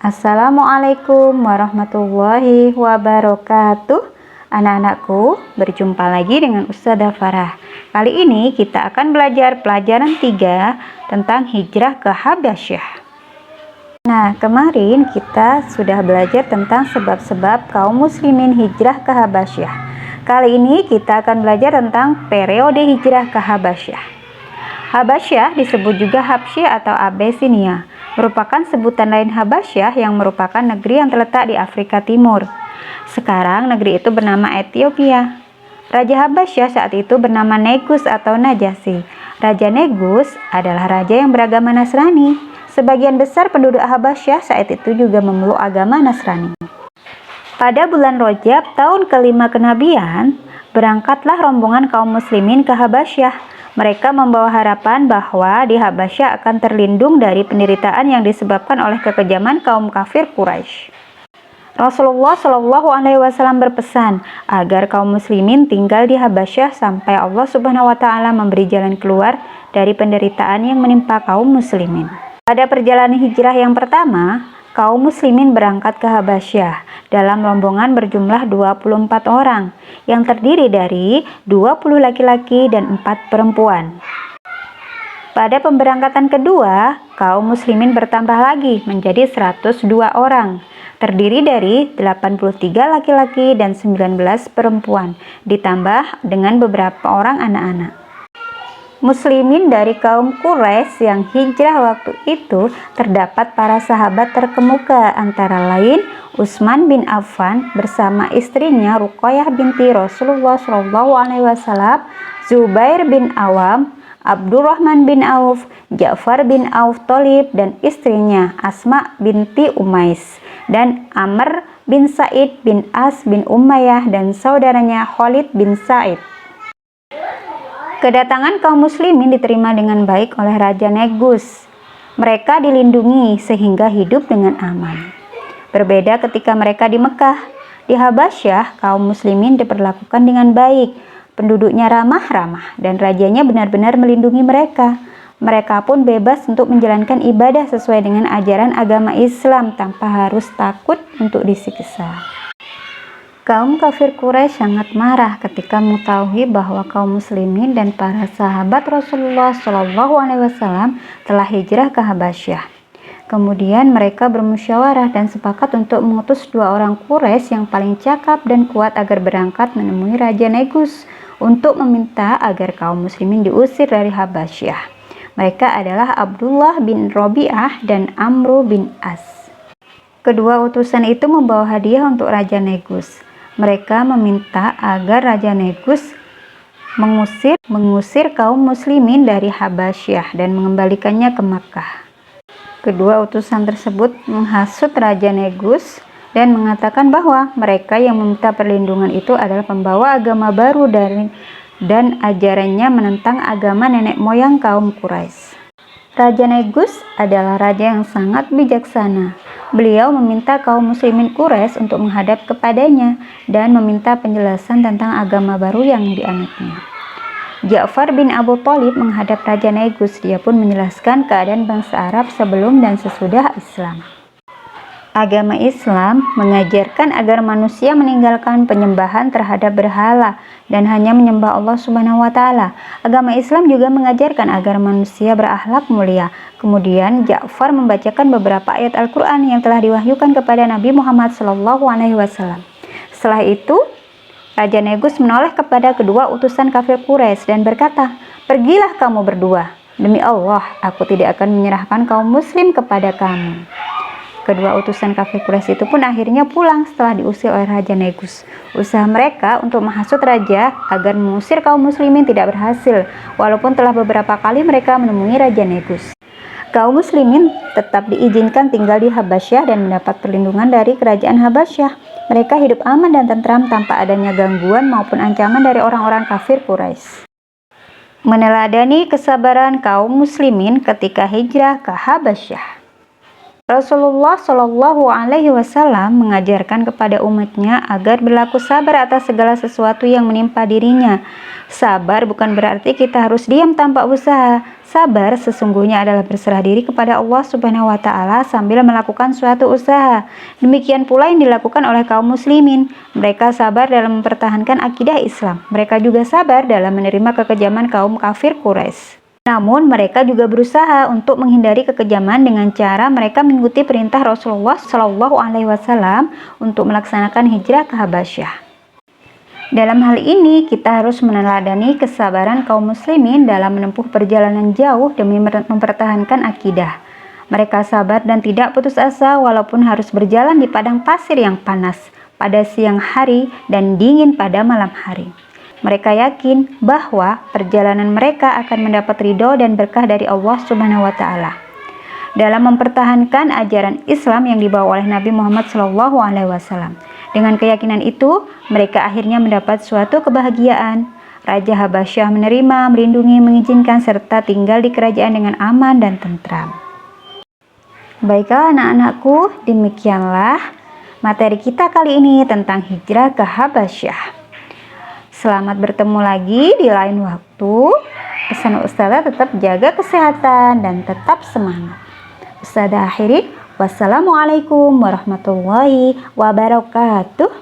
Assalamualaikum warahmatullahi wabarakatuh. Anak-anakku, berjumpa lagi dengan Ustazah Farah. Kali ini kita akan belajar pelajaran 3 tentang hijrah ke Habasyah. Nah, kemarin kita sudah belajar tentang sebab-sebab kaum muslimin hijrah ke Habasyah. Kali ini kita akan belajar tentang periode hijrah ke Habasyah. Habasyah disebut juga Habsyah atau Abesinia, merupakan sebutan lain Habasyah yang merupakan negeri yang terletak di Afrika Timur. Sekarang negeri itu bernama Ethiopia. Raja Habasyah saat itu bernama Negus atau Najasyi. Raja Negus adalah raja yang beragama Nasrani. Sebagian besar penduduk Habasyah saat itu juga memeluk agama Nasrani. Pada bulan Rajab tahun kelima kenabian, berangkatlah rombongan kaum muslimin ke Habasyah. Mereka membawa harapan bahwa di Habasyah akan terlindung dari penderitaan yang disebabkan oleh kekejaman kaum kafir Quraisy. Rasulullah Shallallahu Alaihi Wasallam berpesan agar kaum muslimin tinggal di Habasyah sampai Allah Subhanahu Wa Taala memberi jalan keluar dari penderitaan yang menimpa kaum muslimin. Pada perjalanan hijrah yang pertama, kaum muslimin berangkat ke Habasyah dalam rombongan berjumlah 24 orang yang terdiri dari 20 laki-laki dan 4 perempuan. Pada pemberangkatan kedua, kaum muslimin bertambah lagi menjadi 102 orang, terdiri dari 83 laki-laki dan 19 perempuan, ditambah dengan beberapa orang anak-anak. Muslimin dari kaum Quraisy yang hijrah waktu itu terdapat para sahabat terkemuka, antara lain Utsman bin Affan bersama istrinya Ruqayyah binti Rasulullah SAW, Zubair bin Awam, Abdurrahman bin Auf, Ja'far bin Auf Thalib dan istrinya Asma binti Umais, dan Amr bin Sa'id bin As bin Umayyah dan saudaranya Khalid bin Sa'id. Kedatangan kaum muslimin diterima dengan baik oleh Raja Negus. Mereka dilindungi sehingga hidup dengan aman. Berbeda ketika mereka di Mekah. Di Habasyah, kaum muslimin diperlakukan dengan baik. Penduduknya ramah-ramah dan rajanya benar-benar melindungi mereka. Mereka pun bebas untuk menjalankan ibadah sesuai dengan ajaran agama Islam tanpa harus takut untuk disiksa. Kaum kafir Quraisy sangat marah ketika mengetahui bahwa kaum muslimin dan para sahabat Rasulullah SAW telah hijrah ke Habasyah. Kemudian mereka bermusyawarah dan sepakat untuk mengutus 2 orang Quraisy yang paling cakap dan kuat agar berangkat menemui Raja Negus untuk meminta agar kaum muslimin diusir dari Habasyah. Mereka adalah Abdullah bin Rabi'ah dan Amru bin As. Kedua utusan itu membawa hadiah untuk Raja Negus. Mereka meminta agar Raja Negus mengusir kaum muslimin dari Habasyah dan mengembalikannya ke Makkah. Kedua utusan tersebut menghasut Raja Negus dan mengatakan bahwa mereka yang meminta perlindungan itu adalah pembawa agama baru dan ajarannya menentang agama nenek moyang kaum Quraisy. Raja Negus adalah raja yang sangat bijaksana. Beliau meminta kaum muslimin Quraisy untuk menghadap kepadanya dan meminta penjelasan tentang agama baru yang dianutnya. Ja'far bin Abu Thalib menghadap Raja Negus. Dia pun menjelaskan keadaan bangsa Arab sebelum dan sesudah Islam. Agama Islam mengajarkan agar manusia meninggalkan penyembahan terhadap berhala dan hanya menyembah Allah Subhanahu wa Ta'ala. Agama Islam juga mengajarkan agar manusia berakhlak mulia. Kemudian Ja'far membacakan beberapa ayat Al-Quran yang telah diwahyukan kepada Nabi Muhammad SAW. Setelah itu, Raja Negus menoleh kepada kedua utusan kafir Quraisy dan berkata, "Pergilah kamu berdua. Demi Allah, aku tidak akan menyerahkan kaum muslim kepada kamu." Kedua utusan kafir Quraisy itu pun akhirnya pulang setelah diusir oleh Raja Negus. Usaha mereka untuk menghasut raja agar mengusir kaum muslimin tidak berhasil, walaupun telah beberapa kali mereka menemui Raja Negus. Kaum muslimin tetap diizinkan tinggal di Habasyah dan mendapat perlindungan dari kerajaan Habasyah. Mereka hidup aman dan tentram tanpa adanya gangguan maupun ancaman dari orang-orang kafir Quraisy. Meneladani kesabaran kaum muslimin ketika hijrah ke Habasyah. Rasulullah Shallallahu Alaihi Wasallam mengajarkan kepada umatnya agar berlaku sabar atas segala sesuatu yang menimpa dirinya. Sabar bukan berarti kita harus diam tanpa usaha. Sabar sesungguhnya adalah berserah diri kepada Allah Subhanahu wa Ta'ala sambil melakukan suatu usaha. Demikian pula yang dilakukan oleh kaum muslimin. Mereka sabar dalam mempertahankan akidah Islam. Mereka juga sabar dalam menerima kekejaman kaum kafir Quraisy. Namun mereka juga berusaha untuk menghindari kekejaman dengan cara mereka mengikuti perintah Rasulullah Shallallahu Alaihi Wasallam untuk melaksanakan hijrah ke Habasyah. Dalam hal ini, kita harus meneladani kesabaran kaum muslimin dalam menempuh perjalanan jauh demi mempertahankan akidah. Mereka sabar dan tidak putus asa walaupun harus berjalan di padang pasir yang panas pada siang hari dan dingin pada malam hari. Mereka yakin bahwa perjalanan mereka akan mendapat ridho dan berkah dari Allah Subhanahu wa Ta'ala. Dalam mempertahankan ajaran Islam yang dibawa oleh Nabi Muhammad SAW. Dengan keyakinan itu, mereka akhirnya mendapat suatu kebahagiaan. Raja Habasyah menerima, melindungi, mengizinkan, serta tinggal di kerajaan dengan aman dan tentram. Baiklah anak-anakku, demikianlah materi kita kali ini tentang hijrah ke Habasyah. Selamat bertemu lagi di lain waktu. Pesan Ustazah tetap jaga kesehatan dan tetap semangat. Ustazah akhiri, wassalamualaikum warahmatullahi wabarakatuh.